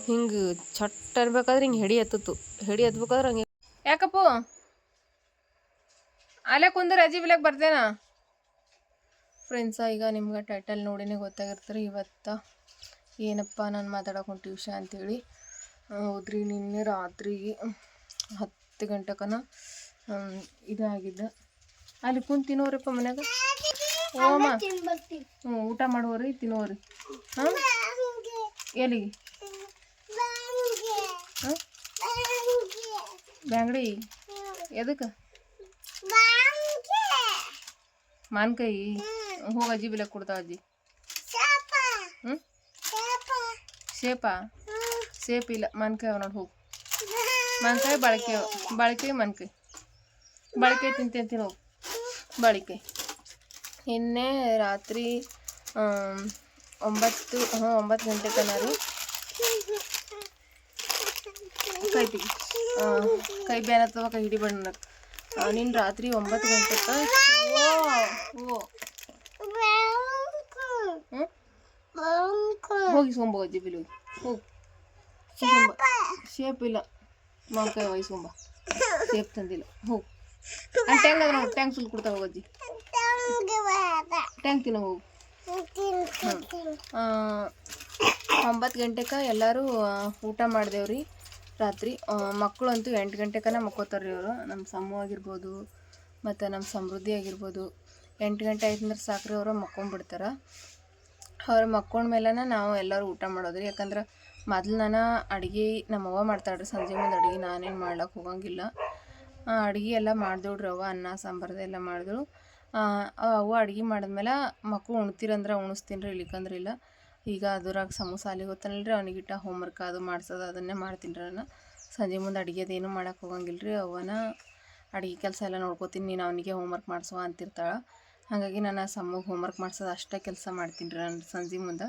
ಹಿಂಗೆ ಚಟ್ ಅನ್ಬೇಕಾದ್ರೆ ಹಿಂಗೆ ಹೆಡಿ ಎತ್ತಿತ್ತು. ಹೆಡಿ ಎತ್ಬೇಕಾದ್ರೆ ಹಂಗೆ ಯಾಕಪ್ಪು ಅಲ್ಲೇ ಕುಂದ್ರೆ ಅಜಿ ಬಿಲಕ್ಕೆ ಬರ್ತೇನಾ ಫ್ರೆಂಡ್ಸ. ಈಗ ನಿಮ್ಗೆ ಟೈಟಲ್ ನೋಡಿನೇ ಗೊತ್ತಾಗಿರ್ತಾರೆ ಇವತ್ತು ಏನಪ್ಪ ನಾನು ಮಾತಾಡೋಕೆ ಹೊಂಟಿ ವಿಷಯ ಅಂತೇಳಿ. ಹೌದ್ರಿ, ನಿನ್ನೆ ರಾತ್ರಿಗೆ 10 ಗಂಟೆಕನ ಇದಾಗಿದ್ದ. ಅಲ್ಲಿ ಕುಂತು ತಿನ್ನೋರಿಪ್ಪ ಮನ್ಯಾಗ. ಓಮ ಊಟ ಮಾಡುವರಿ ತಿನ್ನೋರಿ. ಹಾಂ ಎಲ್ಲಿಗೆ ಬ್ಯಾಂಗಡಿ ಎದಕ್ಕೆ ಮಾನ್ಕಾಯಿ ಹೋಗಿ ಅಜ್ಜಿ ಬಿಲಕ್ಕೆ ಕೊಡ್ತಾವ ಅಜ್ಜಿ. ಹ್ಞೂ ಶೇಪಾ ಸೇಪ್ ಇಲ್ಲ ಮಾನ್ಕಾಯಿ ಅವ ನೋಡಿ. ಹೋಗು ಮಾನ್ಕಾಯಿ ಬಾಳಿಕಾಯಿ ಮಾನ್ಕಾಯಿ ಬಾಳಿಕಾಯಿ ತಿಂತೀನಿ ಹೋಗು. ಬಾಳಿಕಾಯಿ ನಿನ್ನೆ ರಾತ್ರಿ 9 ಗಂಟೆ ತನಕ ಕೈ ತೆಗಿ. ಕೈ ಬ್ಯಾನ್ ಅಥವಾ ಕೈ ಹಿಡಿ ಬಣ್ಣ. ನಿನ್ನ ರಾತ್ರಿ 9 ಗಂಟೆಗೆ ಹೋಗಿ ಸೋಂಬ ಅಜ್ಜಿ ಬಿಲ್ ಹೋಗಿ ಶೇಪ್ ಇಲ್ಲ ಮಾನ್ಕಾಯಿ ವಯಸ್ಕೊಂಬ. ಶೇಪ್ ತಂದಿಲ್ಲ ಹೋಗು. ಟ್ಯಾಂಕ್ ಅದ ನೋಡಿ, ಟ್ಯಾಂಕ್ ಸುಲ್ ಕೊಡ್ತಾ ಹೋಗಜ್ಜಿ. ಟ್ಯಾಂಕ್ ತಿನ್ನೋ ಹೋಗು. 9 ಗಂಟೆಗೆ ಎಲ್ಲರೂ ಊಟ ಮಾಡಿದೆವ್ರಿ ರಾತ್ರಿ. ಮಕ್ಕಳು ಅಂತೂ 8 ಗಂಟೆಕನ ಮಕ್ಕೋತಾರ್ರಿ ಅವರು. ನಮ್ಮ ಸಮ್ಮು ಆಗಿರ್ಬೋದು ಮತ್ತು ನಮ್ಮ ಸಮೃದ್ಧಿ ಆಗಿರ್ಬೋದು 8 ಗಂಟೆ ಆಯ್ತಂದ್ರೆ ಸಾಕ್ರಿ ಅವರು ಮಕ್ಕೊಂಡ್ಬಿಡ್ತಾರೆ. ಅವ್ರು ಮಕ್ಕೊಂಡ್ಮೇಲೆ ನಾವು ಎಲ್ಲರೂ ಊಟ ಮಾಡೋದ್ರಿ. ಯಾಕಂದ್ರೆ ಮೊದಲು ನಾನು ಅಡುಗೆ ನಮ್ಮವ್ವ ಮಾಡ್ತಾಳ್ರಿ ಸಂಜೆ ಮುಂದೆ ಅಡುಗೆ. ನಾನೇನು ಮಾಡ್ಲಿಕ್ಕೆ ಹೋಗಂಗಿಲ್ಲ. ಅಡುಗೆ ಎಲ್ಲ ಮಾಡ್ದೋಳ್ರಿ ಅವ್ವ. ಅನ್ನ ಸಾಂಬಾರ್ದು ಎಲ್ಲ ಮಾಡಿದಳು. ಅವ್ವ ಅಡುಗೆ ಮಾಡಿದ್ಮೇಲೆ ಮಕ್ಕಳು ಉಣ್ತೀರಂದ್ರೆ ಉಣಿಸ್ತೀನಿ ರೀ, ಇಲ್ಲಿಕಂದ್ರೆ ಇಲ್ಲ. ಈಗ ಅದ್ರಾಗ ಸಮೂಸ ಅಲ್ಲಿಗೆ ಗೊತ್ತಾನಲ್ರಿ, ಅವನಿಗಿಟ್ಟ ಹೋಮ್ವರ್ಕ್ ಅದು ಮಾಡ್ಸೋದು ಅದನ್ನೇ ಮಾಡ್ತೀನಿ ರೀ ನಾನು. ಸಂಜೆ ಮುಂದೆ ಅಡುಗೆದು ಏನೂ ಮಾಡೋಕೆ ಹೋಗಂಗಿಲ್ಲ ರೀ. ಅವನ ಅಡುಗೆ ಕೆಲಸ ಎಲ್ಲ ನೋಡ್ಕೋತೀನಿ, ನೀನು ಅವನಿಗೆ ಹೋಮ್ವರ್ಕ್ ಮಾಡಿಸುವ ಅಂತಿರ್ತಾಳೆ. ಹಾಗಾಗಿ ನಾನು ಸಮ್ಮಗೆ ಹೋಮ್ವರ್ಕ್ ಮಾಡ್ಸೋದು ಅಷ್ಟೇ ಕೆಲಸ ಮಾಡ್ತೀನಿ ರೀ ನಾನು ಸಂಜೆ ಮುಂದೆ.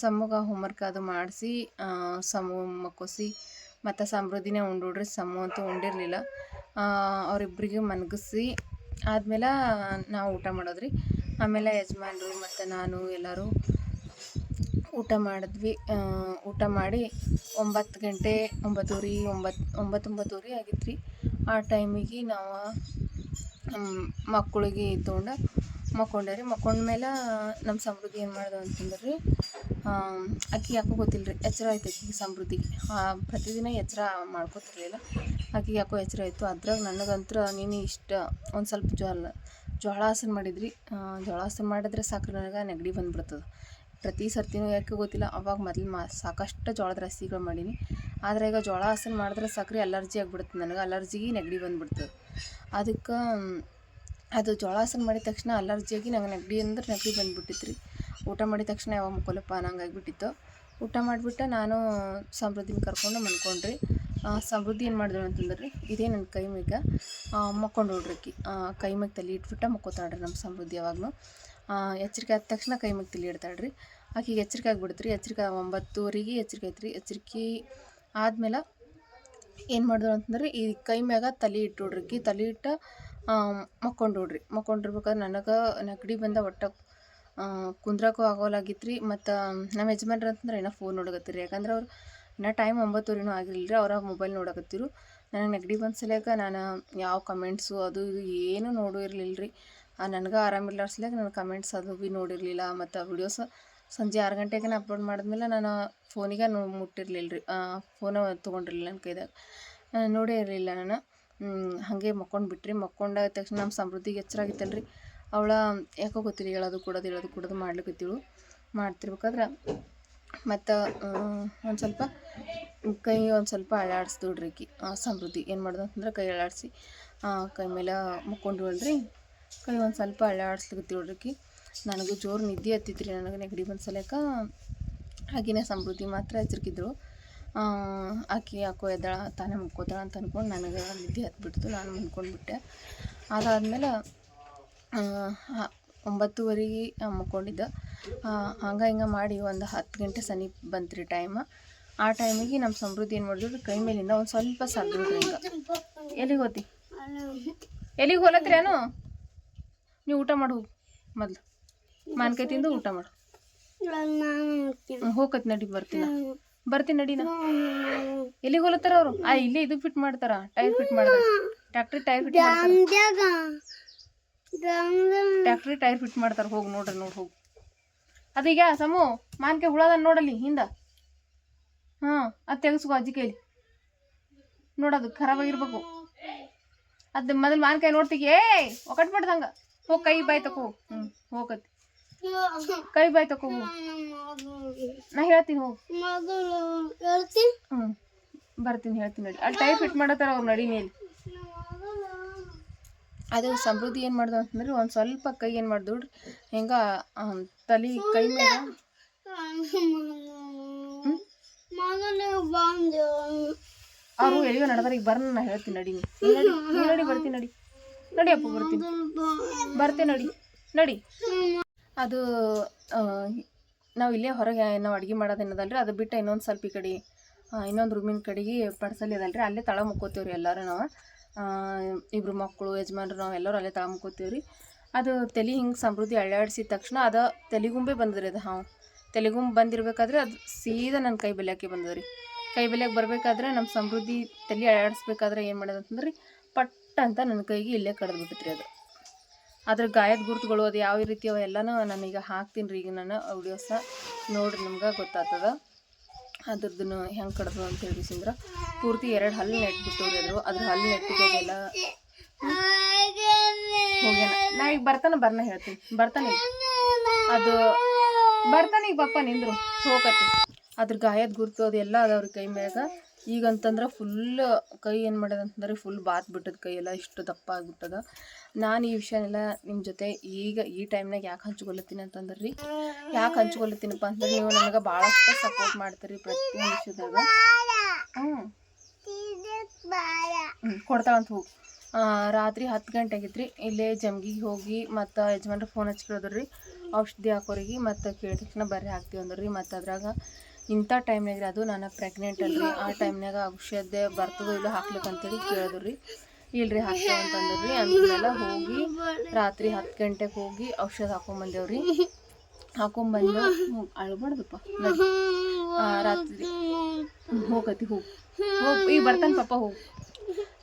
ಸಮ್ಮಗೆ ಹೋಮ್ವರ್ಕ್ ಅದು ಮಾಡಿಸಿ ಸಮು ಮಕ್ಕೋಸಿ ಮತ್ತು ಸಮೃದ್ಧಿನೇ ಉಂಡೋಡ್ರಿ. ಸಮು ಅಂತೂ ಉಂಡಿರಲಿಲ್ಲ. ಅವರಿಬ್ಬರಿಗೆ ಮನಗಿಸಿ ಆದಮೇಲೆ ನಾವು ಊಟ ಮಾಡೋದ್ರಿ. ಆಮೇಲೆ ಯಜಮಾನ್ರು ಮತ್ತು ನಾನು ಎಲ್ಲರೂ ಊಟ ಮಾಡಿದ್ವಿ. ಊಟ ಮಾಡಿ 9 ಗಂಟೆ 9:30 ಆಗಿತ್ತು ರೀ. ಆ ಟೈಮಿಗೆ ನಾವು ಮಕ್ಕಳಿಗೆ ತೊಗೊಂಡು ಮಕ್ಕೊಂಡೆ ರೀ. ಮಕ್ಕೊಂಡ್ಮೇಲೆ ನಮ್ಮ ಸಮೃದ್ಧಿ ಏನು ಮಾಡ್ದೆ ಅಂತಂದ್ರೆ ರೀ, ಆಕೆ ಯಾಕೋ ಗೊತ್ತಿಲ್ಲ ರೀ ಎಚ್ಚರ ಆಯ್ತು ಆಕೆಗೆ ಸಮೃದ್ಧಿಗೆ. ಪ್ರತಿದಿನ ಎಚ್ಚರ ಮಾಡ್ಕೊತಿರ್ಲಿಲ್ಲ, ಆಕೆಗೆ ಯಾಕೋ ಎಚ್ಚರ ಆಯಿತು. ಅದ್ರಾಗ ನನಗಂತೂ ನೀನು ಒಂದು ಸ್ವಲ್ಪ ಜ್ವಾಳಾಸನ ಮಾಡಿದ್ರಿ. ಜ್ವಾಳಾಸನ ಮಾಡಿದ್ರೆ ಸಾಕ್ರಿ ನನಗೆ ನೆಗಡಿ ಬಂದುಬಿಡ್ತದೆ ಪ್ರತಿ ಸರ್ತಿನೂ. ಯಾಕೆ ಗೊತ್ತಿಲ್ಲ, ಅವಾಗ ಮೊದಲು ಸಾಕಷ್ಟು ಜೋಳದ ರಾಶಿಗಳು ಮಾಡೀನಿ. ಆದರೆ ಈಗ ಜ್ವಾಳಾಸನ ಮಾಡಿದ್ರೆ ಸಾಕ್ರಿ ಅಲರ್ಜಿ ಆಗಿಬಿಡುತ್ತೆ ನನಗೆ. ಅಲರ್ಜಿಗೆ ನೆಗಡಿ ಬಂದುಬಿಡ್ತದೆ. ಅದಕ್ಕೆ ಅದು ಜ್ವಾಳಾಸನ ಮಾಡಿದ ತಕ್ಷಣ ಅಲರ್ಜಿಯಾಗಿ ನಂಗೆ ನೆಗಡಿ ಬಂದುಬಿಟ್ಟಿತ್ತು ರೀ. ಊಟ ಮಾಡಿದ ತಕ್ಷಣ ಯಾವಾಗ ಮುಕ್ಕೊಲಪ್ಪ ನಂಗೆ ಆಗಿಬಿಟ್ಟಿತ್ತು. ಊಟ ಮಾಡಿಬಿಟ್ಟು ನಾನು ಸಮೃದ್ಧಿನ ಕರ್ಕೊಂಡು ಮನ್ಕೊಂಡ್ರಿ. ಸಮೃದ್ಧಿ ಏನು ಮಾಡಿದ್ರು ಅಂತಂದ್ರೆ ರೀ, ಇದೇ ನನ್ನ ಕೈ ಮೇಗ ಮಕ್ಕೊಂಡು ನೋಡ್ರಿ. ಕೈ ಮ್ಯಾಗ ತಲೆ ಇಟ್ಬಿಟ್ಟು ಮಕ್ಕೋತಾಳ್ರಿ ನಮ್ಮ ಸಮೃದ್ಧಿ. ಯಾವಾಗಲೂ ಎಚ್ಚರಿಕೆ ಆದ ತಕ್ಷಣ ಕೈ ಮ್ಯಾಗ ತಲೆ ಇಡ್ತಾಳ್ರಿ. ಆಕೆಗೆ ಎಚ್ಚರಿಕೆ ಆಗಿಬಿಡ್ತು ರೀ. ಎಚ್ಚರಿಕೆ 9:00ಗೆ ಎಚ್ಚರಿಕೆ ಆಯ್ತು ರೀ. ಎಚ್ಚರಿಕೆ ಆದಮೇಲೆ ಏನು ಮಾಡಿದ್ರು ಅಂತಂದ್ರೆ ಈ ಕೈ ಮ್ಯಾಗ ತಲೆ ಇಟ್ಟೋಡ್ರಿ. ತಲೆ ಇಟ್ಟು ಮಕ್ಕೊಂಡೋಡ್ರಿ. ಮಕ್ಕೊಂಡಿರ್ಬೇಕಾದ್ರೆ ನನಗೆ ನೆಗಡಿ ಬಂದ ಒಟ್ಟು ಕುಂದ್ರಕ್ಕೂ ಆಗೋಲಾಗಿತ್ತು ರೀ. ಮತ್ತು ನಮ್ಮ ಯಜಮಾನ್ರು ಅಂತಂದ್ರೆ ಏನೋ ಫೋನ್ ನೋಡಕತ್ತೀರಿ. ಯಾಕಂದ್ರೆ ಅವ್ರು ಇನ್ನೂ ಟೈಮ್ 9:00 ಆಗಿರಲಿಲ್ಲ ರೀ. ಅವರ ಮೊಬೈಲ್ ನೋಡಕತ್ತಿರು. ನನಗೆ ನೆಗಡಿ ಬಂದ ಸಲಕ ನಾನು ಯಾವ ಕಮೆಂಟ್ಸು ಅದು ಇದು ಏನೂ ನೋಡೂ ಇರಲಿಲ್ಲ ರೀ. ನನಗೆ ಆರಾಮಿಲ್ಲ ಸಲಕ ನಾನು ಕಮೆಂಟ್ಸ್ ಅದು ಭೀ ನೋಡಿರಲಿಲ್ಲ. ಮತ್ತು ವಿಡಿಯೋಸ್ ಸಂಜೆ 6 ಗಂಟೆಗೆ ಅಪ್ಲೋಡ್ ಮಾಡಿದ್ಮೇಲೆ ನಾನು ಫೋನಿಗೆ ಮುಟ್ಟಿರಲಿಲ್ಲ ರೀ. ಫೋನು ತೊಗೊಂಡಿರಲಿಲ್ಲ ನನ್ನ ಕೈದಾಗ, ನೋಡೇ ಇರಲಿಲ್ಲ ನಾನು. ಹಾಗೆ ಮಕ್ಕೊಂಡ್ಬಿಟ್ರಿ. ಮಕ್ಕೊಂಡಾದ ತಕ್ಷಣ ನಮ್ಮ ಸಮೃದ್ಧಿಗೆ ಎಚ್ಚರ ಆಗಿತ್ತಲ್ಲ ರೀ. ಅವಳ ಯಾಕೋ ಗೊತ್ತಿಲ್ಲ ಹೇಳೋದು ಕೊಡೋದು ಮಾಡ್ಲಿಕ್ಕತ್ತಿಳು. ಮಾಡ್ತಿರ್ಬೇಕಾದ್ರೆ ಮತ್ತು ಒಂದು ಸ್ವಲ್ಪ ಕೈ ಒಂದು ಸ್ವಲ್ಪ ಅಳ್ಳಾಡಿಸ್ದೋಡ್ರಿ. ಸಮೃದ್ಧಿ ಏನು ಮಾಡ್ದು ಅಂತಂದ್ರೆ ಕೈ ಅಳ್ಳಾಡಿಸಿ ಕೈ ಮೇಲೆ ಮುಕ್ಕೊಂಡ್ವಲ್ರಿ. ಕೈ ಒಂದು ಸ್ವಲ್ಪ ಅಳ್ಳಾಡಿಸ್ಲಿಕ್ಕತ್ತಿಳ್ರಿ. ನನಗೂ ಜೋರು ನಿದ್ದೆ ಹತ್ತಿತ್ತು ರೀ. ನನಗೆ ನೆಗಡಿ ಬಂದ ಸಲಕ ಹಾಗೆಯೇ ಸಮೃದ್ಧಿ ಮಾತ್ರ ಎಚ್ಚರಿಕಿದ್ದಳು. ಆಕೆ ಯಾಕೋ ಎದ್ದಾಳ ತಾನೇ ಮುಕ್ಕೋತಾಳ ಅಂತ ಅಂದ್ಕೊಂಡು ನನಗೆ ನಿದ್ದೆ ಹತ್ಬಿಡ್ತು. ನಾನು ಮುನ್ಕೊಂಡ್ಬಿಟ್ಟೆ. ಅದಾದಮೇಲೆ 9:30ಗೆ ಮುಕ್ಕೊಂಡಿದ್ದೆ. ಹಂಗೆ ಹಿಂಗೆ ಮಾಡಿ ಒಂದು 10 ಗಂಟೆ ಸಮೀಪ ಬಂತು ರೀ ಟೈಮ್. ಆ ಟೈಮಿಗೆ ನಮ್ಮ ಸಮೃದ್ಧಿ ಏನು ಮಾಡಿದ್ರು ಕೈ ಮೇಲಿಂದ ಒಂದು ಸ್ವಲ್ಪ ಸರಿದ್ರಿ. ಹಿಂಗೆ ಎಲ್ಲಿಗೆ ಹೋತಿ, ಎಲ್ಲಿಗೆ ಹೋಲತ್ರೇನು ನೀವು? ಊಟ ಮಾಡಿ ಹೋಗು ಮೊದಲು. ಮಾನ್ಕಾಯಿ ತಿಂದು ಊಟ ಮಾಡು. ಹೋಗತ್ ನಡಿ ಬರ್ತೀನಿ. ಬರ್ತೀನಿ ನಡಿನ. ಎಲ್ಲಿಗೆ ಹೋಲತ್ತಾರ ಅವರು? ಇಲ್ಲೇ ಇದು ಫಿಟ್ ಮಾಡ್ತಾರ, ಟೈರ್ ಫಿಟ್ ಮಾಡ್ತಾರ, ಟ್ಯಾಕ್ಟ್ರಿ ಟೈರ್ ಫಿಟ್ ಮಾಡ್ತಾರ, ಟ್ಯಾಕ್ಟ್ರಿ ಟೈರ್ ಫಿಟ್ ಮಾಡ್ತಾರ. ಹೋಗಿ ನೋಡ್ರಿ, ಹೋಗಿ. ಅದೀಗ ಸಮು ಮಾನ್ಕೆ ಹುಳದ ನೋಡಲ್ಲಿ ಹಿಂದ. ಅದು ತೆಗೆಸ್ಕೊ ಅಜ್ಜಿ ಕೈಲಿ. ನೋಡೋದು ಖರಾಬಾಗಿರ್ಬೇಕು. ಅದು ಮೊದಲು ಮಾನ್ಕಾಯಿ ನೋಡ್ತೀಗ ಒಕಟ್ ಮಾಡ್ದಂಗ. ಹೋಗಿ ಕೈ ಬಾಯ್ ತಕೋ. ಹೋಗತಿ ಕೈ ಬಾಯ್ ತಕೋ. ನಾ ಹೇಳ್ತೀನಿ ಹೋಗಿ. ಬರ್ತೀನಿ, ಹೇಳ್ತೀನಿ ನಡಿ. ಅಲ್ಲಿ ಟೈರ್ ಫಿಟ್ ಮಾಡತ್ತಾರ ಅವ್ರು ನಡಿ ಮೇಲೆ. ಅದು ಸಮೃದ್ಧಿ ಏನು ಮಾಡ್ದು ಅಂತಂದ್ರೆ ಒಂದು ಸ್ವಲ್ಪ ಕೈ ಏನು ಮಾಡ್ದು ನೋಡ್ರಿ, ಹೆಂಗ ತಲೆ ಕೈ ಮೇಲೆ ಅವರು ಎಲ್ಲಿಯೋ ನಡೆದಾರ. ಈಗ ಬರ್ನ ನಾ ಹೇಳ್ತೀನಿ ನಡಿ. ನಡಿ ಬರ್ತೀನಿ ನಡಿ. ನಡಿ ಅಪ್ಪ ಬರ್ತೀನಿ ನಡಿ. ನಡಿ. ಅದು ನಾವು ಇಲ್ಲೇ ಹೊರಗೆ ನಾವು ಅಡುಗೆ ಮಾಡೋದೇನದಲ್ರಿ, ಅದು ಬಿಟ್ಟು ಇನ್ನೊಂದು ಸ್ವಲ್ಪ ಈ ಕಡೆ ಇನ್ನೊಂದು ರೂಮಿನ ಕಡೆಗೆ ಪಡ್ಸಲಿ ಅದಲ್ರಿ, ಅಲ್ಲೇ ತಳ ಮುಕ್ಕೋತೀವ್ರಿ ಎಲ್ಲರೂ. ನಾವು ಇಬ್ಬರು ಮಕ್ಕಳು ಯಜಮಾನ್ರು ನಾವೆಲ್ಲರೂ ಅಲ್ಲೇ ತಳ ಮುಕ್ಕೋತೀವ್ರಿ. ಅದು ತಲೆ ಹಿಂಗೆ ಸಮೃದ್ಧಿ ಅಳ್ಳಾಡಿಸಿದ ತಕ್ಷಣ ಅದು ತಲೆಗುಂಬೆ ಬಂದ್ರಿ. ಅದು ತಲೆಗುಂಬೆ ಬಂದಿರ್ಬೇಕಾದ್ರೆ ಅದು ಸೀದಾ ನನ್ನ ಕೈ ಬೆಲೆಯಾಕೆ ಬಂದದ್ರಿ. ಕೈ ಬೆಲೆಯಾಗಿ ಬರಬೇಕಾದ್ರೆ ನಮ್ಮ ಸಮೃದ್ಧಿ ತಲೆ ಅಳ್ಳಾಡಿಸ್ಬೇಕಾದ್ರೆ ಏನು ಮಾಡೋದು ಅಂತಂದ್ರೆ ಪಟ್ ಅಂತ ನನ್ನ ಕೈಗೆ ಇಲ್ಲೇ ಕಡ್ದು ಬಿಟ್ಟಿತ್ರಿ. ಅದು ಅದ್ರ ಗಾಯದ ಗುರುತುಗಳು ಅದು ಯಾವ ರೀತಿ ಅವ ಎಲ್ಲನೂ ನಾನೀಗ ಹಾಕ್ತೀನಿ ರೀ. ಈಗ ನಾನು ವಿಡಿಯೋಸ ನೋಡ್ರಿ, ನಿಮ್ಗೆ ಗೊತ್ತಾಗ್ತದ ಅದ್ರದ್ದು ಹೆಂಗೆ ಕಡ್ದು ಅಂತ ಹೇಳಿಸಿಂದ್ರೆ. ಪೂರ್ತಿ 2 ಹಲ್ಲು ನೆಟ್ಬಿಟ್ಟವ್ರಿ. ಅದ್ರ ಹಲ್ಲು ನೆಟ್ಟಿದ್ದೆಲ್ಲ ಹೋಗ್ಯಾನ. ನಾ ಈಗ ಬರ್ನ ಹೇಳ್ತೀನಿ. ಬರ್ತಾನೆ ಅದು ಬರ್ತಾನೆ ಈಗ ಪಪ್ಪ ನಿಂದ್ರು ಹೋಗತಿ. ಅದ್ರ ಗಾಯದ ಗುರುತು ಅದೆಲ್ಲ ಅದಾವ್ರಿ ಕೈ ಮ್ಯಾಗ. ಈಗಂತಂದ್ರೆ ಫುಲ್ ಕೈ ಏನು ಮಾಡ್ಯದ ಅಂತಂದ್ರೆ ಫುಲ್ ಬಾತ್ ಬಿಟ್ಟದ, ಕೈ ಎಲ್ಲ ಇಷ್ಟು ದಪ್ಪ ಆಗಿಬಿಟ್ಟದ. ನಾನು ಈ ವಿಷಯನೆಲ್ಲ ನಿಮ್ಮ ಜೊತೆ ಈಗ ಈ ಟೈಮ್ನಾಗ ಯಾಕೆ ಹಂಚ್ಕೊಳತ್ತೀನಿ ಅಂತಂದ್ರೆ ರೀ, ಯಾಕೆ ಹಂಚ್ಕೊಳತ್ತೀನಪ್ಪ ಅಂತಂದ್ರೆ ನೀವು ನನಗೆ ಭಾಳಷ್ಟು ಸಪೋರ್ಟ್ ಮಾಡ್ತೀರಿ ಪ್ರತಿಯೊಂದು ವಿಷಯದಾಗ. ಕೊಡ್ತಾವಂತ ಹೋಗಿ. ರಾತ್ರಿ 10 ಗಂಟೆ ಆಗಿತ್ತು ರೀ. ಇಲ್ಲೇ ಜಮ್ಗಿಗೆ ಹೋಗಿ ಮತ್ತು ಯಜಮಾನ್ರು ಫೋನ್ ಹಚ್ಕೊಳ್ಳೋದ್ರಿ ರೀ, ಔಷಧಿ ಹಾಕೋರಿಗೆ. ಮತ್ತು ಕೇಳಿದ ತಕ್ಷಣ ಬರ್ರಿ ಹಾಕ್ತೀವಿ ಅಂದ್ರಿ. ಮತ್ತು ಅದ್ರಾಗ ಇಂಥ ಟೈಮ್ನಾಗ ಅದು ನಾನು ಪ್ರೆಗ್ನೆಂಟ್ ಅಲ್ರಿ. ಆ ಟೈಮ್ನಾಗ ಔಷಧ ಬರ್ತದೋ ಇಲ್ಲೋ ಹಾಕ್ಲಿಕ್ಕಂತೇಳಿ ಕೇಳಿದ್ರು ರೀ. ಇಲ್ರಿ ಹಾಕ್ತೇವೆ ಅಂತಂದ್ರಿ. ಅಂದಮೇಲೆ ಹೋಗಿ ರಾತ್ರಿ 10 ಗಂಟೆಗೆ ಹೋಗಿ ಔಷಧ ಹಾಕೊಂಬಂದೇವ್ರಿ. ಹಾಕೊಂಬಂದು ಅಳ್ಬಾರ್ದಪ್ಪ ನೋಡಿ. ರಾತ್ರಿ ಹೋಗತಿ ಹೋಗಿ ಈಗ ಬರ್ತಾನೆ ಪಪ್ಪ ಹೋಗಿ.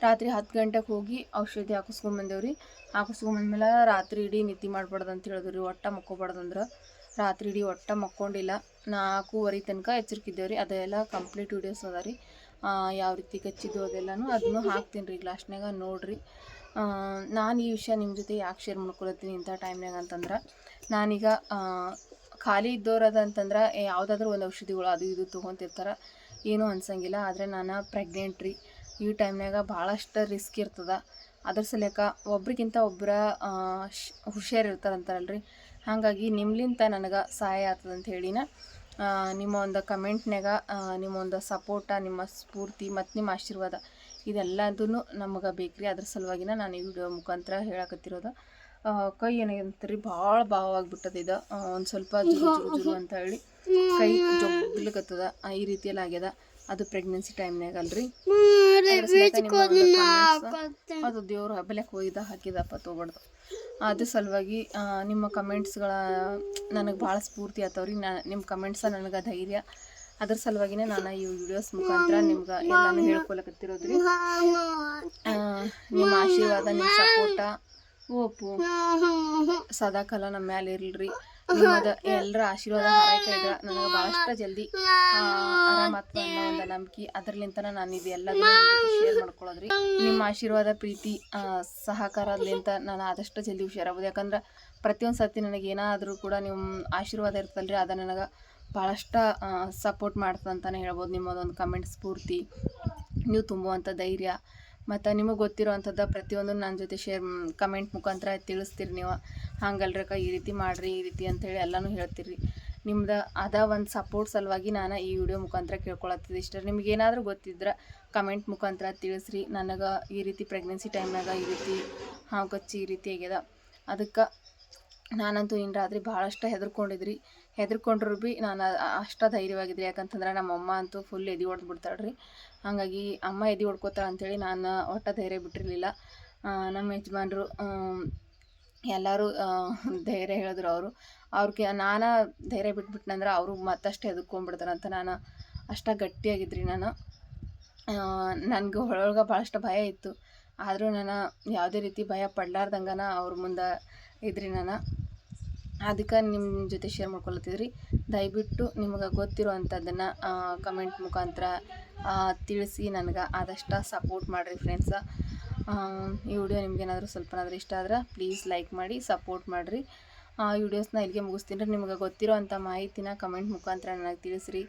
ರಾತ್ರಿ 10 ಗಂಟೆಗೆ ಹೋಗಿ ಔಷಧಿ ಹಾಕಿಸ್ಕೊಂಬಂದೇವ್ರಿ. ಹಾಕಿಸ್ಕೊಂಬಂದ್ಮೇಲೆ ರಾತ್ರಿ ಇಡೀ ನಿದ್ದೆ ಮಾಡ್ಬಾರ್ದು ಅಂತ ಹೇಳಿದ್ರು ರೀ. ಒಟ್ಟ ಮಕ್ಕೋಬಾರ್ದಂದ್ರೆ ರಾತ್ರಿ ಇಡೀ ಒಟ್ಟ ಮಕ್ಕೊಂಡಿಲ್ಲ. 4:30 ತನಕ ಎಚ್ಚರಿಕಿದ್ದೇವ್ರಿ. ಅದೆಲ್ಲ ಕಂಪ್ಲೀಟ್ ವೀಡಿಯೋಸ್ ಅದ ರೀ, ಯಾವ ರೀತಿ ಕಚ್ಚಿದ್ದು ಅದನ್ನು ಹಾಕ್ತೀನಿ ರೀ ಈಗ ಲಾಸ್ಟ್ನಾಗ ನೋಡಿರಿ. ನಾನು ಈ ವಿಷಯ ನಿಮ್ಮ ಜೊತೆ ಯಾಕೆ ಶೇರ್ ಮಾಡ್ಕೊಳತ್ತೀನಿ ಇಂಥ ಟೈಮ್ನಾಗ ಅಂತಂದ್ರೆ, ನಾನೀಗ ಖಾಲಿ ಇದ್ದವ್ರದ ಅಂತಂದ್ರೆ ಯಾವುದಾದ್ರೂ ಒಂದು ಔಷಧಿಗಳು ಅದು ಇದು ತೊಗೊತಿರ್ತಾರೆ, ಏನೂ ಅನ್ಸಂಗಿಲ್ಲ. ಆದರೆ ನಾನು ಪ್ರೆಗ್ನೆಂಟ್ ರೀ. ಈ ಟೈಮ್ನಾಗ ಭಾಳಷ್ಟು ರಿಸ್ಕ್ ಇರ್ತದೆ. ಅದ್ರ ಸಲಕ ಒಬ್ರಿಗಿಂತ ಒಬ್ಬರ ಹುಷಾರಿರ್ತಾರಂತಾರಲ್ರಿ, ಹಾಗಾಗಿ ನಿಮ್ಲಿಂತ ನನಗೆ ಸಹಾಯ ಆಗ್ತದಂತ ಹೇಳಿನ ನಿಮ್ಮ ಒಂದು ಕಮೆಂಟ್ನಾಗ ನಿಮ್ಮ ಒಂದು ಸಪೋರ್ಟ, ನಿಮ್ಮ ಸ್ಫೂರ್ತಿ ಮತ್ತು ನಿಮ್ಮ ಆಶೀರ್ವಾದ ಇದೆಲ್ಲದೂ ನಮಗೆ ಬೇಕ್ರಿ. ಅದ್ರ ಸಲುವಾಗಿನ ನಾನು ಈ ವಿಡಿಯೋ ಮುಖಾಂತರ ಹೇಳಕತ್ತಿರೋದು. ಕೈ ಏನಾಗಂತೀರಿ ಭಾಳ ಭಾವವಾಗಿಬಿಟ್ಟದ. ಇದು ಒಂದು ಸ್ವಲ್ಪ ಜುರು ಅಂತ ಹೇಳಿ ಕೈ ಜೊಗ್ಲಿಕತ್ತದ, ಈ ರೀತಿಯಲ್ಲಿ ಆಗ್ಯದ. ಅದು ಪ್ರೆಗ್ನೆನ್ಸಿ ಟೈಮ್ನಾಗ ಅಲ್ರಿ. ಅದು ದೇವ್ರ ಹಬ್ಬಲಕ್ಕೆ ಹೋಗಿದ್ದ ಹಾಕಿದಪ್ಪ ತೊಗೊಳ್ದು. ಅದ್ರ ಸಲುವಾಗಿ ನಿಮ್ಮ ಕಮೆಂಟ್ಸ್ಗಳ ನನಗೆ ಭಾಳ ಸ್ಫೂರ್ತಿ ಆತವ್ರಿ. ನಿಮ್ಮ ಕಮೆಂಟ್ಸ ನನಗೆ ಧೈರ್ಯ. ಅದ್ರ ಸಲುವಾಗಿನೇ ನಾನು ಈ ವಿಡಿಯೋಸ್ ಮುಖಾಂತರ ನಿಮ್ಗೆ ಎಲ್ಲಾನು ಹೇಳ್ಕೊಳಕತ್ತಿರೋದ್ರಿ. ನಿಮ್ಮ ಆಶೀರ್ವಾದ, ನಿಮ್ಮ ಸಪೋರ್ಟ ಓಪು ಸದಾಕಾಲ ನಮ್ಮ ಮ್ಯಾಲೆ ಇರಲ್ರಿ. ನಿಮ್ಮದು ಎಲ್ಲರ ಆಶೀರ್ವಾದ ಹಾರೈಕೆ ಇದ್ರೆ ನನಗೆ ಭಾಳಷ್ಟು ಜಲ್ದಿ ಆರಾಮಾಗ್ತದೆ ಅನ್ನೋ ಒಂದು ನಂಬಿಕೆ. ಅದರ್ಲಿಂತ ನಾನು ಇದು ಎಲ್ಲದೂ ಶೇರ್ ಮಾಡ್ಕೊಳ್ಳೋದ್ರಿ. ನಿಮ್ಮ ಆಶೀರ್ವಾದ, ಪ್ರೀತಿ, ಸಹಕಾರದಿಂದ ನಾನು ಆದಷ್ಟು ಜಲ್ದಿ ಹುಷಾರಾಗ್ಬೋದು. ಯಾಕಂದ್ರೆ ಪ್ರತಿಯೊಂದು ಸರ್ತಿ ನನಗೆ ಏನಾದರೂ ಕೂಡ ನಿಮ್ಮ ಆಶೀರ್ವಾದ ಇರ್ತಲ್ರಿ, ಅದು ನನಗೆ ಭಾಳಷ್ಟು ಸಪೋರ್ಟ್ ಮಾಡ್ತದೆ ಅಂತಲೇ ಹೇಳ್ಬೋದು. ನಿಮ್ಮದೊಂದು ಕಮೆಂಟ್ ಸ್ಫೂರ್ತಿ, ನೀವು ತುಂಬುವಂಥ ಧೈರ್ಯ ಮತ್ತು ನಿಮಗೆ ಗೊತ್ತಿರೋವಂಥದ್ದು ಪ್ರತಿಯೊಂದು ನನ್ನ ಜೊತೆ ಕಮೆಂಟ್ ಮುಖಾಂತರ ತಿಳಿಸ್ತೀರಿ ನೀವು. ಹಂಗಲ್ರಕ್ಕ ಈ ರೀತಿ ಮಾಡಿರಿ, ಈ ರೀತಿ ಅಂಥೇಳಿ ಎಲ್ಲನೂ ಹೇಳ್ತೀರಿ. ನಿಮ್ದು ಅದ ಒಂದು ಸಪೋರ್ಟ್ ಸಲುವಾಗಿ ನಾನು ಈ ವಿಡಿಯೋ ಮುಖಾಂತರ ಕೇಳ್ಕೊಳತ್ತಿದ್ದೆ ಇಷ್ಟ. ನಿಮ್ಗೆ ಏನಾದರೂ ಗೊತ್ತಿದ್ರೆ ಕಮೆಂಟ್ ಮುಖಾಂತರ ತಿಳಿಸ್ರಿ. ನನಗೆ ಈ ರೀತಿ ಪ್ರೆಗ್ನೆನ್ಸಿ ಟೈಮ್ನಾಗ ಈ ರೀತಿ ಹಾವು ಕಚ್ಚಿ ಈ ರೀತಿ ಆಗ್ಯದ. ಅದಕ್ಕೆ ನಾನಂತೂ ಇನ್ನು ರಾತ್ರಿ ಭಾಳಷ್ಟು ಹೆದರ್ಕೊಂಡ್ರು ಭೀ ನಾನು ಅಷ್ಟು ಧೈರ್ಯವಾಗಿದ್ರಿ. ಯಾಕಂತಂದ್ರೆ ನಮ್ಮಮ್ಮ ಅಂತೂ ಫುಲ್ ಎದೆ ಹೊಡೆದು ಬಿಡ್ತಾಳ್ರಿ. ಹಾಗಾಗಿ ಅಮ್ಮ ಎದೆ ಹೊಡ್ಕೋತಾಳೆ ಅಂಥೇಳಿ ನಾನು ಒಟ್ಟು ಧೈರ್ಯ ಬಿಟ್ಟಿರಲಿಲ್ಲ. ನಮ್ಮ ಯಜಮಾನ್ರು ಎಲ್ಲರೂ ಧೈರ್ಯ ಹೇಳಿದ್ರು. ಅವ್ರಿಗೆ ನಾನು ಧೈರ್ಯ ಬಿಟ್ಬಿಟ್ನಂದ್ರೆ ಅವರು ಮತ್ತಷ್ಟು ಹೆದರ್ಕೊಂಡ್ಬಿಡ್ತಾರಂತ ನಾನು ಅಷ್ಟ ಗಟ್ಟಿಯಾಗಿದ್ರಿ ನಾನು. ನನಗೆ ಒಳಗೆ ಭಾಳಷ್ಟು ಭಯ ಇತ್ತು, ಆದರೂ ನಾನು ಯಾವುದೇ ರೀತಿ ಭಯ ಪಡ್ಲಾರ್ದಂಗನ ಅವ್ರ ಮುಂದೆ ಇದ್ರಿ ನಾನು. ಅದಕ್ಕೆ ನಿಮ್ಮ ಜೊತೆ ಶೇರ್ ಮಾಡ್ಕೊಳತ್ತಿದ್ರಿ. ದಯವಿಟ್ಟು ನಿಮಗೆ ಗೊತ್ತಿರೋ ಅಂಥದ್ದನ್ನು ಕಮೆಂಟ್ ಮುಖಾಂತರ ತಿಳಿಸಿ ನನಗೆ ಆದಷ್ಟು ಸಪೋರ್ಟ್ ಮಾಡಿರಿ ಫ್ರೆಂಡ್ಸ. ಈ ವಿಡಿಯೋ ನಿಮ್ಗೇನಾದರೂ ಸ್ವಲ್ಪನಾದರೂ ಇಷ್ಟ ಆದ್ರೆ ಪ್ಲೀಸ್ ಲೈಕ್ ಮಾಡಿ ಸಪೋರ್ಟ್ ಮಾಡಿರಿ. ಈ ವಿಡಿಯೋಸ್ನ ಇಲ್ಲಿಗೆ ಮುಗಿಸ್ತೀನಿ ರೀ. ನಿಮಗೆ ಗೊತ್ತಿರೋ ಅಂಥ ಮಾಹಿತಿನ ಕಮೆಂಟ್ ಮುಖಾಂತರ ನನಗೆ ತಿಳಿಸ್ರಿ.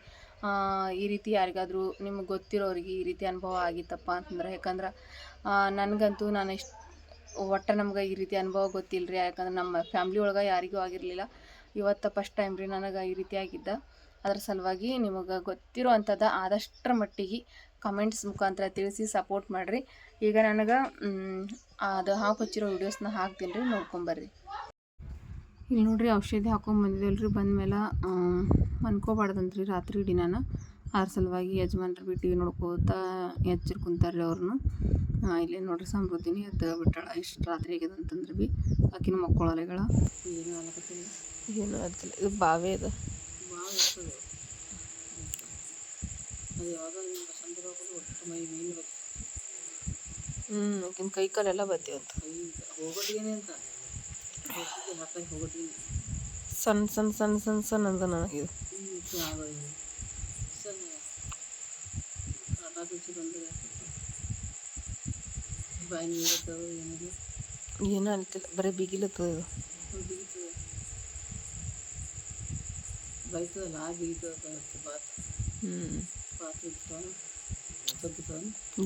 ಈ ರೀತಿ ಯಾರಿಗಾದರೂ ನಿಮಗೆ ಗೊತ್ತಿರೋರಿಗೆ ಈ ರೀತಿ ಅನುಭವ ಆಗಿತ್ತಪ್ಪ ಅಂತಂದ್ರೆ, ಯಾಕಂದ್ರೆ ನನಗಂತೂ ಒಟ್ಟು ನಮ್ಗೆ ಈ ರೀತಿ ಅನುಭವ ಗೊತ್ತಿಲ್ಲ ರೀ. ಯಾಕಂದ್ರೆ ನಮ್ಮ ಫ್ಯಾಮ್ಲಿ ಒಳಗೆ ಯಾರಿಗೂ ಆಗಿರಲಿಲ್ಲ. ಇವತ್ತು ಫಸ್ಟ್ ಟೈಮ್ ರೀ ನನಗೆ ಈ ರೀತಿ ಆಗಿದ್ದ. ಅದ್ರ ಸಲುವಾಗಿ ನಿಮಗೆ ಗೊತ್ತಿರೋ ಅಂಥದ್ದು ಆದಷ್ಟರ ಮಟ್ಟಿಗೆ ಕಮೆಂಟ್ಸ್ ಮುಖಾಂತರ ತಿಳಿಸಿ ಸಪೋರ್ಟ್ ಮಾಡಿರಿ. ಈಗ ನನಗೆ ಅದು ಹಾಕೊಚ್ಚಿರೋ ವೀಡಿಯೋಸ್ನ ಹಾಕ್ತೀನಿ ರೀ, ನೋಡ್ಕೊಂಬರ್ರಿ. ಇಲ್ಲಿ ನೋಡ್ರಿ ಔಷಧಿ ಹಾಕೊಂಬಂದಿದ್ದಲ್ಲ ರೀ. ಬಂದಮೇಲೆ ಮನ್ಕೋಬಾರ್ದಂತ್ರಿ ರಾತ್ರಿ ಇಡೀ ನಾನು. ಅದ್ರ ಸಲುವಾಗಿ ಯಜಮಾನ್ರು ಬಿ ಟಿ ವಿ ನೋಡ್ಕೋತಾ ಎಚ್ಚರ್ ಕುಂತಾರ್ರಿ ಅವ್ರನ್ನು. ಇಲ್ಲಿ ನೋಡ್ರಿ ಸಮೃದ್ಧಿನಿ ಎದ್ದು ಬಿಟ್ಟಾಳ. ಇಷ್ಟು ರಾತ್ರಿ ಆಗ್ಯದ ಅಂತಂದ್ರೆ ಬಿ ಆಕಿನ ಮಕ್ಕಳಲೆಗಳ ಏನು ಆಗ್ತಿಲ್ಲ. ಇದು ಬಾವೇ ಇದು ಆಕಿನ ಕೈ ಕಾಲೆಲ್ಲ ಬತ್ತೀವಂತ. ಸಣ್ಣ ಸಣ್ಣ ಸಣ್ಣ ಸಣ್ಣ ಸಣ್ಣ ಅಂತ ನನಗಿದು ಏನೂ ಅನ್ತಿಲ್ಲ, ಬರೀ ಬಿಗಿಲತ್ತದ ಇದು.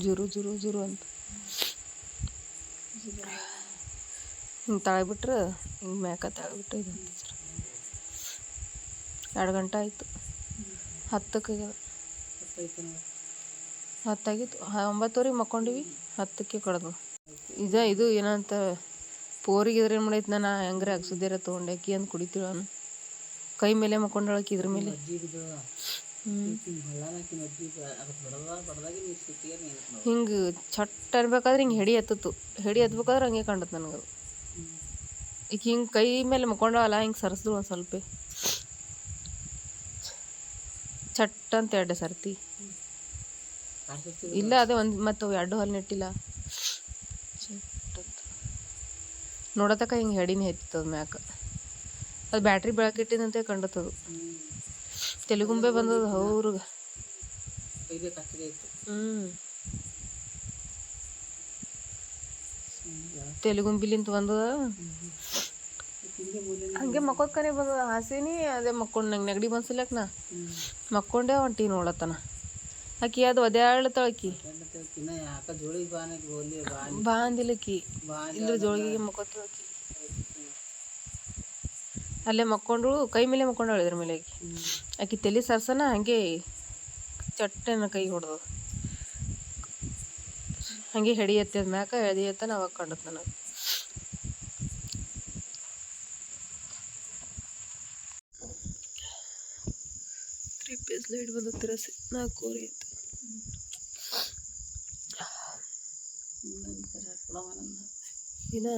ಜುರು ಜುರು ಜುರು ಅಂತ ಹಿಂಗೆ ತಾಳ್ಬಿಟ್ರೆ ಹಿಂಗೆ ಮ್ಯಾಕ ತಾಳ್ಬಿಟ್ರೆ ಇದು 2 ಗಂಟೆ ಆಯಿತು. 10ಕ್ಕೆ 10 9:00 ಮಕ್ಕೊಂಡಿವಿ, 10ಕ್ಕೆ ಕಡ್ದು. ಇದು ಏನಂತ ಪೋರಿಗೆ ಇದ್ರೆ ಏನು ಮಾಡೈತೆ, ನಾನು ಹೆಂಗ್ರೆ ಅಗ್ಸುದ್ದೀರ ತೊಗೊಂಡೆ ಅಕ್ಕಿ ಅಂತ ಕುಡಿತೀವಿ. ನಾನು ಕೈ ಮೇಲೆ ಮಕ್ಕೊಂಡಳಕ್ಕಿ ಇದ್ರ ಮೇಲೆ. ಹಿಂಗೆ ಚಟ್ ಅನ್ಬೇಕಾದ್ರೆ ಹಿಂಗೆ ಹೆಡಿ ಎತ್ಬೇಕಾದ್ರೆ ಹಂಗೆ ಕಂಡತ್ ನನಗದು. ಈಗ ಹಿಂಗೆ ಕೈ ಮೇಲೆ ಮಕ್ಕೊಂಡವಲ್ಲ, ಹಿಂಗೆ ಸರಿಸಿದ್ರು ಒಂದು ಸ್ವಲ್ಪ ಚಟ್ ಅಂತ 2 ಸರ್ತಿ ಇಲ್ಲ. ಅದೇ ಒಂದು ಮತ್ತು 2 ಹಲ್ಲು ನೆಟ್ಟಿಲ್ಲ. ಚಟ್ ಅಂತ ನೋಡತಕ್ಕ ಹಿಂಗೆ ಹೆಡಿನೇ ಎತ್ತದ ಮ್ಯಾಕ. ಅದು ಬ್ಯಾಟ್ರಿ ಬೆಳಕಿಟ್ಟಿದಂತೆ ಕಂಡತ್ತದು. ತೆಲುಗುಂಬೆ ಬಂದದ ಅವ್ರಿಗೆ. ತೆಲುಗುಂಬಿಲಿಂತ ಬಂದದ. ಹಂಗೆ ಮಕ್ಕೋದ್ಕನೆ ಬಂದದ ಹಾಸಿನಿ. ಅದೇ ಮಕ್ಕೊಂಡು ನಂಗೆ ನೆಗಡಿ ಬಂದ್ಸಲಕ್ಕೆ ನಾ ಮಕ್ಕೊಂಡೆ ಹೊಂಟಿ ನೋಡತ್ತನ. ಆಕಿ ಅದು ಒದ್ಯಾಳ್ತಾಳಕಿ ಬಾಂದಿಲ್ಲಕಿ ಇಲ್ಲರ ಜೋಳಿಗೆ ಮಕ್ಕೋತಾಳಕಿ. ಅಲ್ಲೇ ಮಕ್ಕೊಂಡ್ರು, ಕೈ ಮೇಲೆ ಮಕ್ಕೊಂಡಾಳು ಇದ್ರ ಮೇಲೆ. ಆಕಿ ತಲೆ ಸರ್ಸನ ಹಂಗೆ ಚಟ್ಟನ ಕೈ ಹೊಡೆದು ಹಂಗೆ ಹೆಡಿ ಎತ್ತದ ಮ್ಯಾಕ ಎದಿ ಎತ್ತನ ಅವಾಗ ಕಂಡತ್ ನನಗೆ. 3 ಪೇಸ್ ಲೈಟ್ ಬಂದತ್ತಿರ 4 ಇತ್ತು. ಇನ್ನ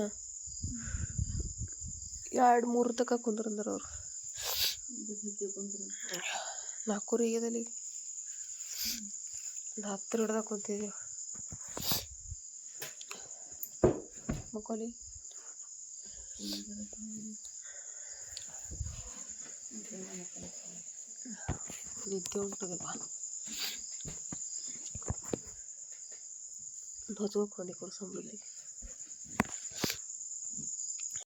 2-3 ತಕ ಕುಂದ್ರಂದ್ರ ಅವ್ರು. 4 ಈಗದಲ್ಲಿ 10 ಹಿಡ್ದಾಗ ಕುಂತಿದ್ದೀವಿ. ಮಕ್ಕೋಲಿ ನಿದ್ದೆ ಉಂಟದಪ್ಪ. ಹೊತ್ಕೋಕ್ ಬಂದು ಕೊಡು ಸಮೃದ್ಧಿ.